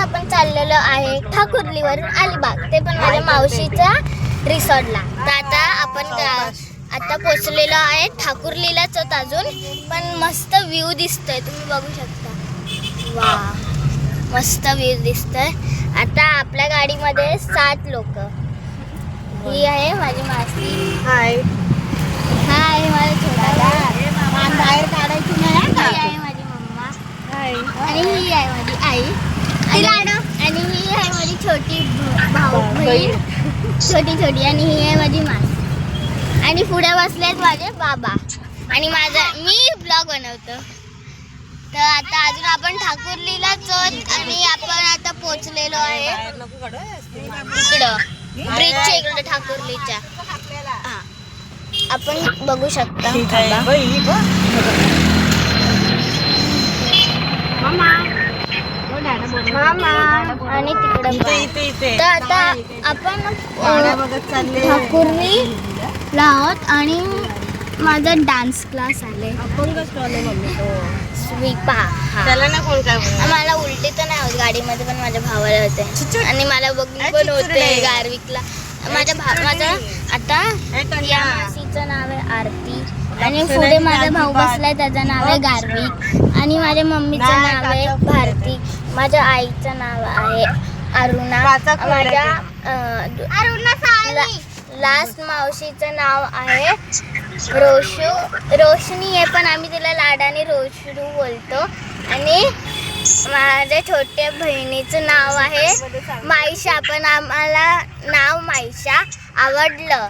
आपण चाललेलो आहे ठाकुर्लीवरून अलिबाग, ते पण माझ्या मावशीच्या रिसॉर्टला. तर आता आपण आता पोचलेलो आहे ठाकुर्लीलाच अजून, पण मस्त व्ह्यू दिसतोय, तुम्ही बघू शकता. वा, मस्त व्ह्यू दिसतोय. आता आपल्या गाडीमध्ये 7 लोक. ही आहे माझी मासी. हाय हाय माझा छोटा बाहेर काढायची नाही ही आहे माझी मम्मा. हाय आणि ही आहे माझी आई. आणि ही आहे माझी छोटी भाऊ बहीण, छोटी. आणि ही आहे माझी मासी. आणि पुढे बसलेत माझे बाबा. आणि मी ब्लॉग बनवतो. तर आता अजून आपण ठाकुर्लीलाच आहोत आणि आपण आता पोहोचलेलो आहे इकडं ब्रिजच्या इकडे ठाकुर्लीच्या. हा, आपण बघू शकता. आणि तिकडे तर आता आपण ठाकुर्लीला आहोत आणि माझा डान्स क्लास आले. स्वीपा. त्याला ना कोण काय मला उलटी तर नाही होत गाडीमध्ये, पण माझ्या भावाला होते आणि मला बघून पण होते गार्विकला. माझा आता या मासीचं नाव आहे आरती. आणि पुढे माझा भाऊ बसलाय, त्याचं नाव आहे गार्विक. आणि माझ्या मम्मीचं नाव आहे भारती. माझ्या आईचं नाव आहे अरुणा. माझ्या लास्ट मावशीचं नाव आहे रोशनी आहे, पण आम्ही तिला लाडाने रोशरू बोलतो. आणि माझ्या छोट्या बहिणीचं नाव आहे माईशा, पण आम्हाला नाव माईशा आवडलं.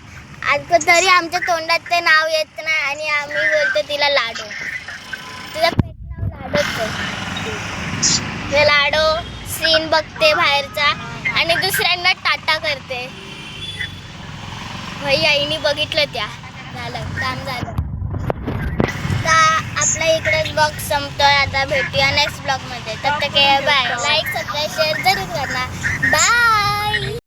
तरी आमच्या तोंडात ते नाव येत नाही आणि आम्ही बोलतो तिला लाडो. तिला पेट नाव लाडोच आहे. ते लाडो सीन बघते बाहेरचा आणि दुसऱ्यांना टाटा करते. भाई आईने बघितलं त्या. झालं, काम झालं. आपला इकडे ब्लॉग संपतोय. आता भेटूया नेक्स्ट ब्लॉग मध्ये. तब तक बाय. लाईक सबस्क्राईब शेअर जरूर करना. बाय.